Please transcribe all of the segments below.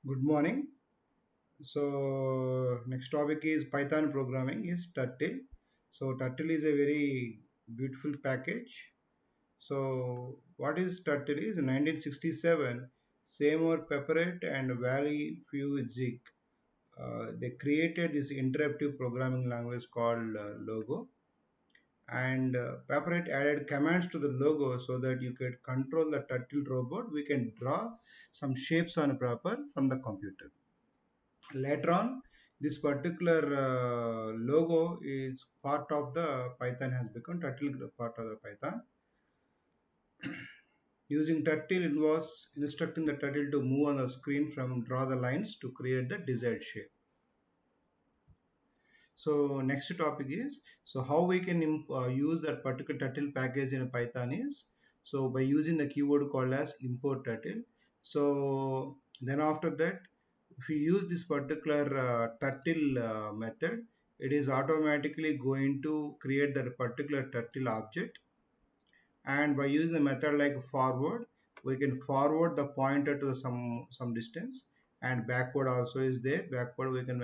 Good morning. So next topic is Python programming is Turtle. So Turtle is a very beautiful package. So what is Turtle is 1967 Seymour Papert and Valley Fewzik. They created this interactive programming language called Logo, and Papert added commands to the logo so that you could control the turtle robot. We can draw some shapes on paper from the computer. Later on, this particular logo is part of the Python, has become turtle part of the Python. Using turtle involves instructing the turtle to move on the screen from draw the lines to create the desired shape. So next topic is, so how we can use that particular turtle package in Python is, so by using the keyword called as import turtle. So then after that, if you use this particular turtle method, it is automatically going to create that particular turtle object. And by using the method like forward, we can forward the pointer to some distance, and backward also is there. Backward we can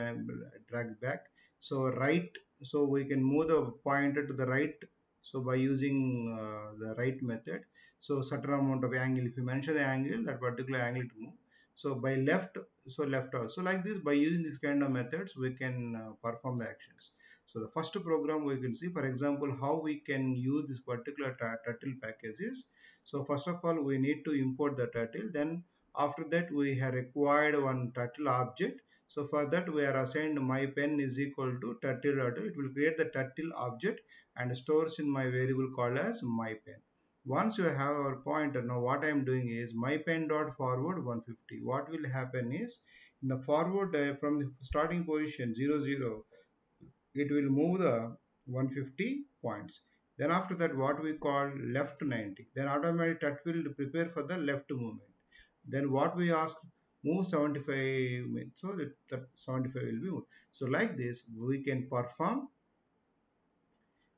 drag back. So right, so we can move the pointer to the right, so by using the right method. So certain amount of angle, if you mention the angle, that particular angle to move. So by left, so left also, like this. By using this kind of methods, we can perform the actions. So the first program we can see, for example, how we can use this particular turtle packages. So first of all, we need to import the turtle. Then after that, we have required one turtle object. So for that, we are assigned my pen is equal to turtle. It will create the turtle object and stores in my variable called as my pen. Once you have our pointer, now what I am doing is my pen dot forward 150. What will happen is in the forward from the starting position 00, it will move the 150 points. Then after that, what we call left 90, then automatically that will prepare for the left movement. Then what we ask, move 75, so that 75 will be moved. So like this we can perform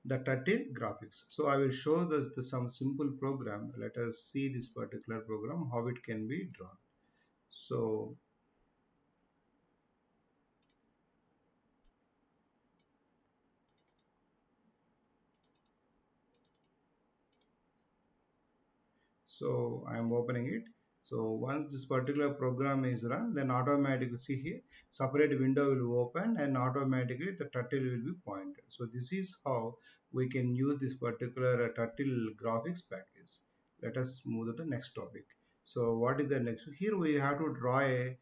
the turtle graphics. So I will show some simple program. Let us see this particular program, how it can be drawn. So I am opening it. So once this particular program is run, then automatically see here separate window will open and automatically the turtle will be pointed. So this is how we can use this particular turtle graphics package. Let us move to the next topic. So what is the next? Here we have to draw a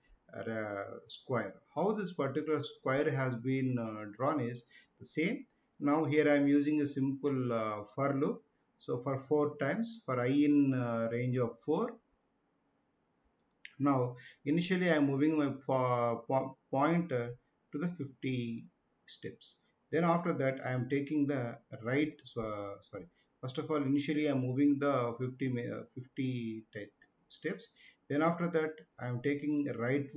square. How this particular square has been drawn is the same. Now here I am using a simple for loop. So for 4 times, for I in range of 4. Now initially I am moving my pointer to the 50 steps. Then after that I am taking the right, sorry, first of all initially I am moving the 50 steps. Then after that I am taking right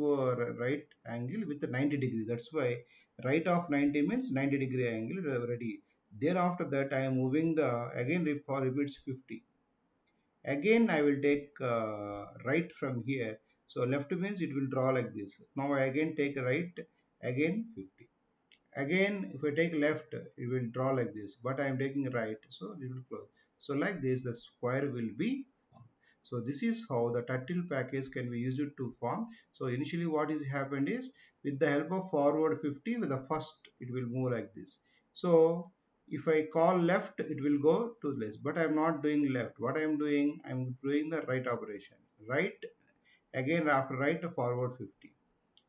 angle with the 90 degree. That's why right of 90 means 90-degree angle ready. Then after that I am moving the again repeats 50. Again I will take right from here. So left means it will draw like this. Now I again take right, again 50. Again if I take left, it will draw like this, but I am taking right, so it will close. So like this the square will be formed. So this is how the turtle package can be used to form. So initially what is happened is, with the help of forward 50, with the first it will move like this. So if I call left, it will go to this, but I'm not doing left. What I'm doing, I'm doing the right operation. Right, again after right, forward 50.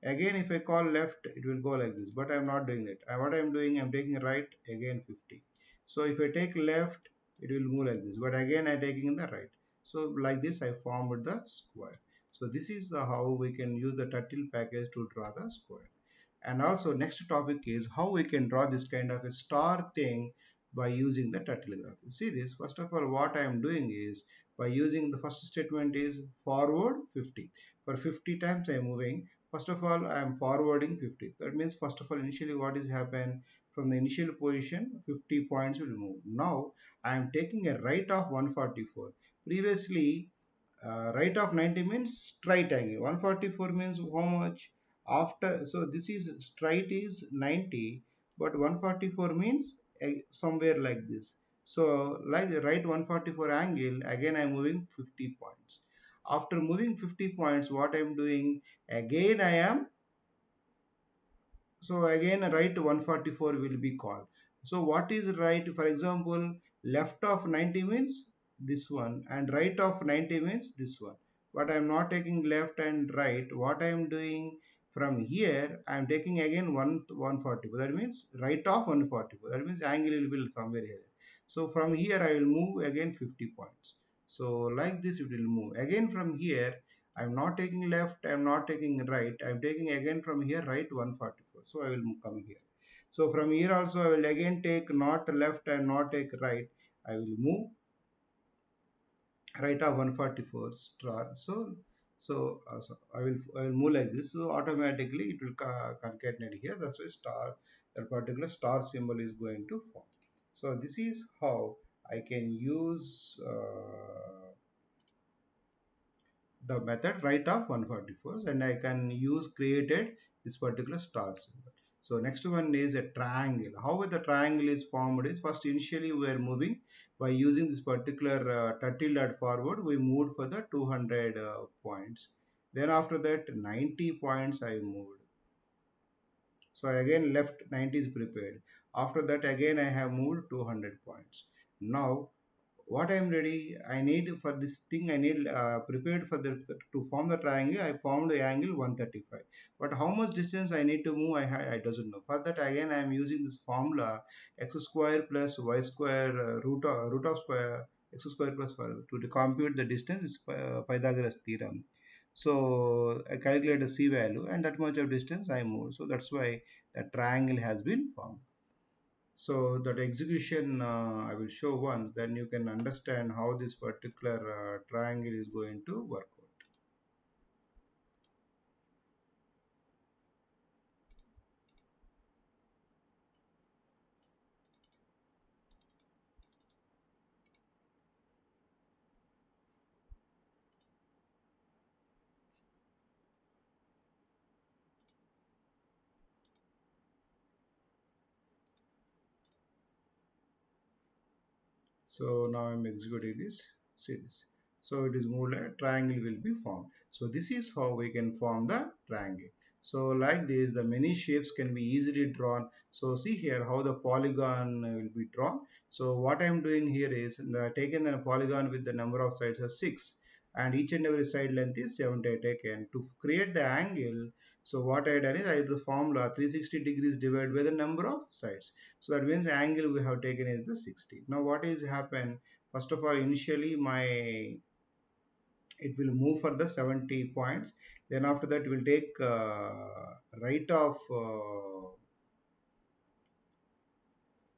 Again, if I call left, it will go like this, but I'm not doing it. What I'm doing, I'm taking right, again 50. So if I take left, it will move like this, but again I'm taking the right. So like this, I formed the square. So this is how we can use the turtle package to draw the square. And also next topic is how we can draw this kind of a star thing by using the turtle graph. See this, first of all what I am doing is, by using the first statement is forward 50. For 50 times I am moving. First of all I am forwarding 50. That means first of all initially what is happen, from the initial position 50 points will move. Now I am taking a right of 144. Previously right of 90 means straight angle. 144 means how much after. So this is straight is 90, but 144 means somewhere like this. So like the right 144 angle, again I'm moving 50 points. After moving 50 points, what I'm doing again, I am, so again right 144 will be called. So what is right? For example, left of 90 means this one, and right of 90 means this one. But I am not taking left and right. What I am doing, from here I am taking again 144. That means right of 144. That means angle will be somewhere here. So from here I will move again 50 points. So like this it will move again. From here I'm not taking left, I'm not taking right, I'm taking again from here right 144. So I will come here. So from here also I will again take not left and not take right. I will move right of 144 star. So I will move like this. So automatically it will concatenate here. That's why star, that particular star symbol is going to form. So this is how I can use the method right of 144, and I can use created this particular star symbol. So next one is a triangle. How the triangle is formed is, first initially we are moving by using this particular turtle dot forward. We moved for the 200 points. Then after that 90 points I moved. So again left 90 is prepared. After that again I have moved 200 points. Now what I am ready, I need for this thing, I need prepared for the, to form the triangle. I formed the angle 135, but how much distance I need to move, I doesn't know. For that again I am using this formula, x square plus y square root of square x square plus y to compute the distance is Pythagoras theorem. So I calculate the c value, and that much of distance I move. So that's why the triangle has been formed. So that execution I will show once, then you can understand how this particular triangle is going to work out. So now I'm executing this. See this. So it is moved, a triangle will be formed. So this is how we can form the triangle. So like this, the many shapes can be easily drawn. So see here how the polygon will be drawn. So what I'm doing here is taking the polygon with the number of sides as 6, and each and every side length is 70 taken. To create the angle, so what I done is I use the formula 360 degrees divided by the number of sides. So that means the angle we have taken is the 60. Now what is happen? First of all, initially my, it will move for the 70 points. Then after that we'll take right of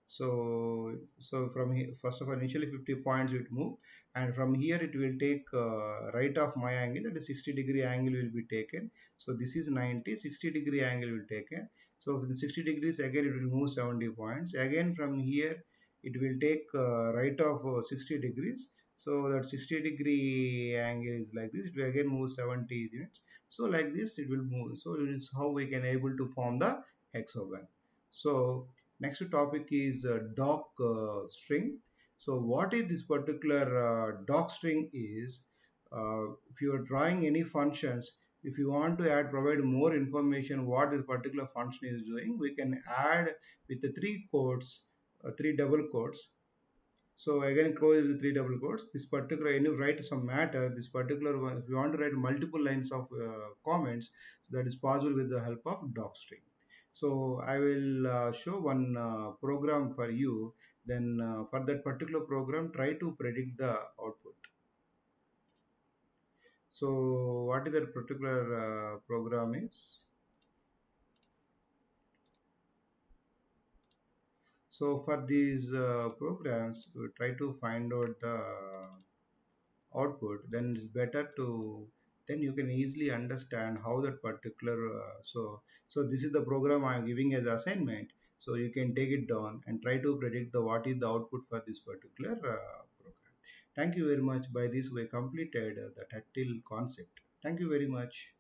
so from here, first of all, initially 50 points it move, and from here it will take right of my angle, that is 60-degree angle will be taken. So this is 90, 60-degree angle will taken. So for the 60 degrees again it will move 70 points. Again from here it will take right of 60 degrees. So that 60-degree angle is like this. It will again move 70 units. So like this it will move. So it is how we can able to form the hexagon. So next topic is doc string. So what is this particular doc string is, if you are drawing any functions, if you want to add, provide more information what this particular function is doing, we can add with the three quotes, three double quotes. So again close with three double quotes. This particular, when you write some matter, this particular one, if you want to write multiple lines of comments, so that is possible with the help of docstring. So I will show one program for you. Then for that particular program, try to predict the output. So what is that particular program is? So for these programs, we try to find out the output, then it's better to, then you can easily understand how that particular so this is the program I'm giving as assignment. So you can take it down and try to predict the what is the output for this particular program. Thank you very much. By this, we completed the turtle concept. Thank you very much.